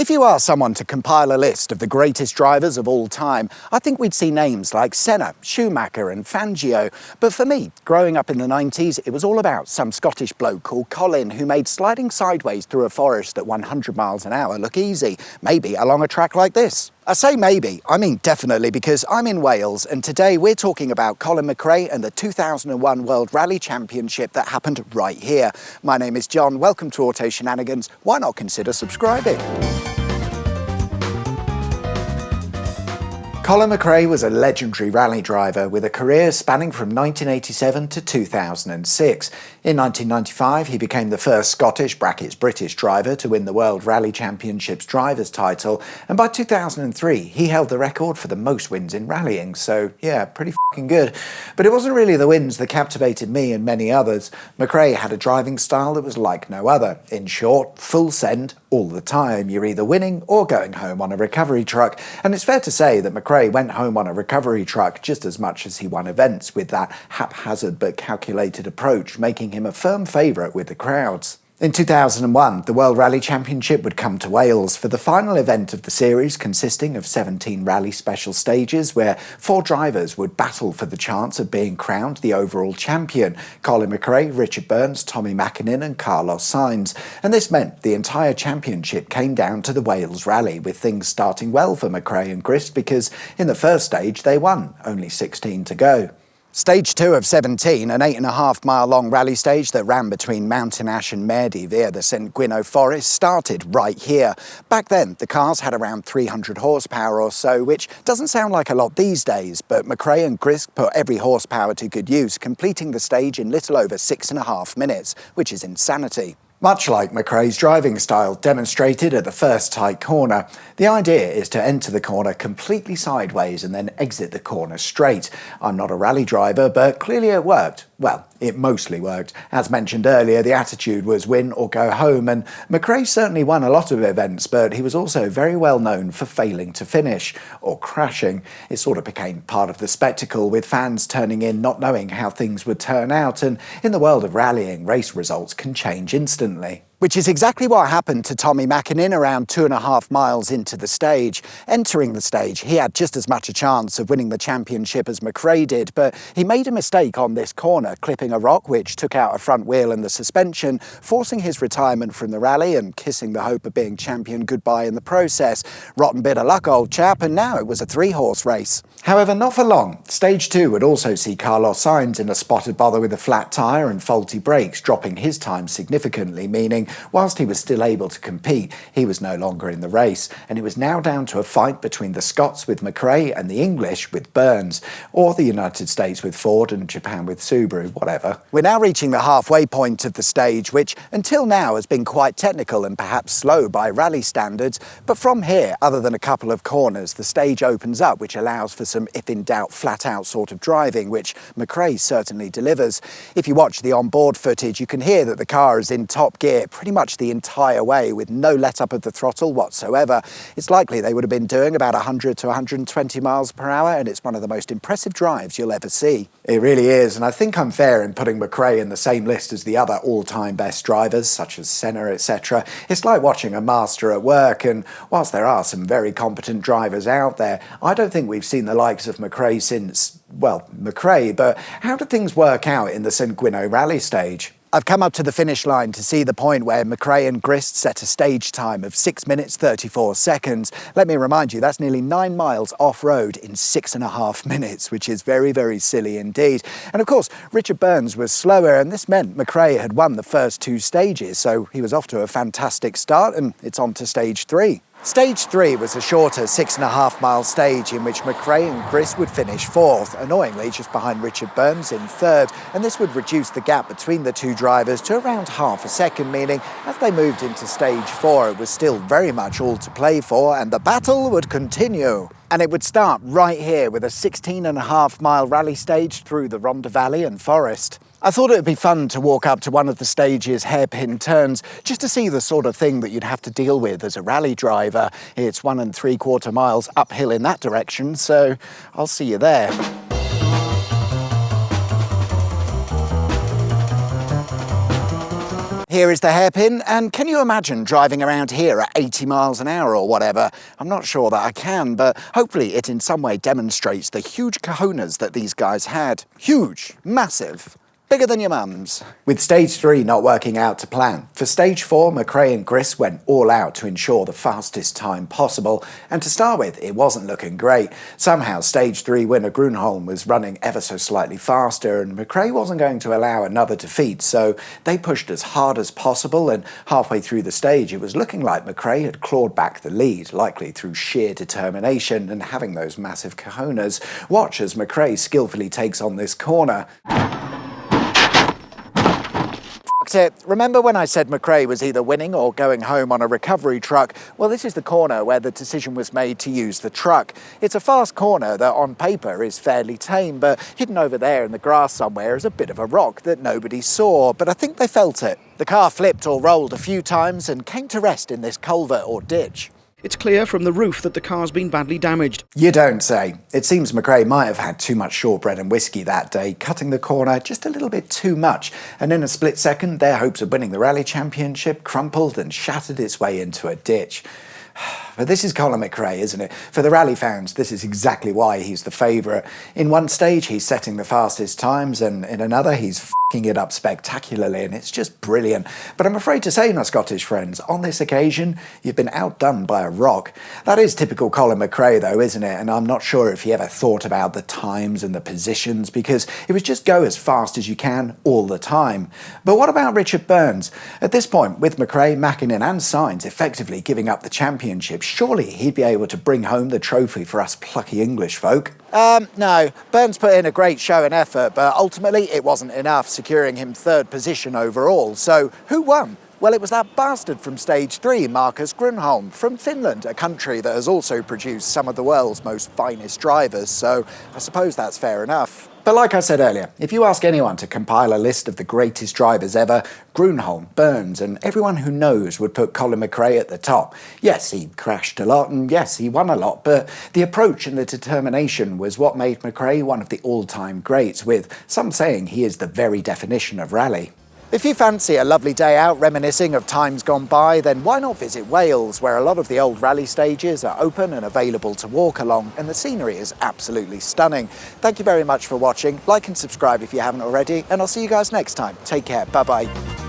If you asked someone to compile a list of the greatest drivers of all time, I think we'd see names like Senna, Schumacher and Fangio. But for me, growing up in the 90s, it was all about some Scottish bloke called Colin who made sliding sideways through a forest at 100 miles an hour look easy, maybe along a track like this. I say maybe, I mean definitely, because I'm in Wales and today we're talking about Colin Mcrae and the 2001 World Rally Championship that happened right here. My name is John, welcome to Auto Shenanigans. Why not consider subscribing? Colin Mcrae was a legendary rally driver with a career spanning from 1987 to 2006. In 1995, he became the first Scottish (British) driver to win the World Rally Championship's drivers' title, and by 2003, he held the record for the most wins in rallying, so yeah, pretty fucking good. But it wasn't really the wins that captivated me and many others. Mcrae had a driving style that was like no other. In short, full send, all the time. You're either winning or going home on a recovery truck, and it's fair to say that Mcrae went home on a recovery truck just as much as he won events, with that haphazard but calculated approach making him a firm favourite with the crowds. In 2001, the World Rally Championship would come to Wales for the final event of the series, consisting of 17 rally special stages where 4 drivers would battle for the chance of being crowned the overall champion: Colin Mcrae, Richard Burns, Tommy Mäkinen and Carlos Sainz. And this meant the entire championship came down to the Wales Rally, with things starting well for Mcrae and Grist because in the first stage they won, only 16 to go. Stage 2 of 17, an 8.5 mile long rally stage that ran between Mountain Ash and Merdy via the St Gwynno Forest, started right here. Back then, the cars had around 300 horsepower or so, which doesn't sound like a lot these days, but Mcrae and Grist put every horsepower to good use, completing the stage in little over 6.5 minutes, which is insanity. Much like Mcrae's driving style demonstrated at the first tight corner, the idea is to enter the corner completely sideways and then exit the corner straight. I'm not a rally driver, but clearly it worked. Well, it mostly worked. As mentioned earlier, the attitude was win or go home, and Mcrae certainly won a lot of events, but he was also very well known for failing to finish, or crashing. It sort of became part of the spectacle, with fans turning in not knowing how things would turn out, and in the world of rallying, race results can change instantly. Which is exactly what happened to Tommy Mäkinen around 2.5 miles into the stage. Entering the stage, he had just as much a chance of winning the championship as Mcrae did, but he made a mistake on this corner, clipping a rock which took out a front wheel and the suspension, forcing his retirement from the rally and kissing the hope of being champion goodbye in the process. Rotten bit of luck, old chap, and now it was a 3-horse race. However, not for long. Stage 2 would also see Carlos Sainz in a spotted bother with a flat tyre and faulty brakes, dropping his time significantly, meaning whilst he was still able to compete, he was no longer in the race, and it was now down to a fight between the Scots with Mcrae and the English with Burns, or the United States with Ford and Japan with Subaru, whatever. We're now reaching the halfway point of the stage, which until now has been quite technical and perhaps slow by rally standards, but from here, other than a couple of corners, the stage opens up, which allows for some if-in-doubt, flat-out sort of driving, which Mcrae certainly delivers. If you watch the onboard footage, you can hear that the car is in top gear pretty much the entire way, with no let-up of the throttle whatsoever. It's likely they would have been doing about 100 to 120 miles per hour, and it's one of the most impressive drives you'll ever see. It really is, and I think I'm fair in putting Mcrae in the same list as the other all-time best drivers, such as Senna, etc. It's like watching a master at work, and whilst there are some very competent drivers out there, I don't think we've seen the likes of Mcrae since, well, Mcrae, but how did things work out in the St Gwynno rally stage? I've come up to the finish line to see the point where Mcrae and Grist set a stage time of 6 minutes 34 seconds. Let me remind you, that's nearly 9 miles off-road in 6.5 minutes, which is very, very silly indeed. And of course, Richard Burns was slower, and this meant Mcrae had won the first 2 stages, so he was off to a fantastic start, and it's on to stage 3. Stage 3 was a shorter 6.5 mile stage in which Mcrae and Grist would finish 4th, annoyingly just behind Richard Burns in 3rd, and this would reduce the gap between the 2 drivers to around half a second, meaning as they moved into stage 4 it was still very much all to play for, and the battle would continue. And it would start right here with a 16.5 mile rally stage through the Rhondda Valley and Forest. I thought it would be fun to walk up to one of the stage's hairpin turns just to see the sort of thing that you'd have to deal with as a rally driver. It's 1 3/4 miles uphill in that direction, so I'll see you there. Here is the hairpin, and can you imagine driving around here at 80 miles an hour or whatever? I'm not sure that I can, but hopefully it in some way demonstrates the huge cojones that these guys had. Huge, massive. Bigger than your mum's. With stage 3 not working out to plan, for stage 4, Mcrae and Grist went all out to ensure the fastest time possible, and to start with, it wasn't looking great. Somehow, stage 3 winner Grunholm was running ever so slightly faster, and Mcrae wasn't going to allow another defeat, so they pushed as hard as possible, and halfway through the stage, it was looking like Mcrae had clawed back the lead, likely through sheer determination and having those massive cojones. Watch as Mcrae skillfully takes on this corner. Remember when I said Mcrae was either winning or going home on a recovery truck? Well, this is the corner where the decision was made to use the truck. It's a fast corner that on paper is fairly tame, but hidden over there in the grass somewhere is a bit of a rock that nobody saw, but I think they felt it. The car flipped or rolled a few times and came to rest in this culvert or ditch. It's clear from the roof that the car's been badly damaged. You don't say. It seems Mcrae might have had too much shortbread and whiskey that day, cutting the corner just a little bit too much, and in a split second their hopes of winning the rally championship crumpled and shattered its way into a ditch. But this is Colin Mcrae, isn't it? For the rally fans, this is exactly why he's the favourite. In one stage, he's setting the fastest times, and in another, he's f***ing it up spectacularly, and it's just brilliant. But I'm afraid to say, my Scottish friends, on this occasion, you've been outdone by a rock. That is typical Colin Mcrae, though, isn't it? And I'm not sure if he ever thought about the times and the positions, because it was just go as fast as you can all the time. But what about Richard Burns? At this point, with Mcrae, Mackinnon and Sainz effectively giving up the championship, surely he'd be able to bring home the trophy for us plucky English folk. No. Burns put in a great show and effort, but ultimately it wasn't enough, securing him third position overall. So, who won? Well, it was that bastard from stage 3, Marcus Grunholm, from Finland, a country that has also produced some of the world's most finest drivers, so I suppose that's fair enough. But like I said earlier, if you ask anyone to compile a list of the greatest drivers ever, Grunholm, Burns and everyone who knows would put Colin Mcrae at the top. Yes, he crashed a lot and yes, he won a lot, but the approach and the determination was what made Mcrae one of the all-time greats, with some saying he is the very definition of rally. If you fancy a lovely day out reminiscing of times gone by, then why not visit Wales, where a lot of the old rally stages are open and available to walk along, and the scenery is absolutely stunning. Thank you very much for watching. Like and subscribe if you haven't already, and I'll see you guys next time. Take care. Bye-bye.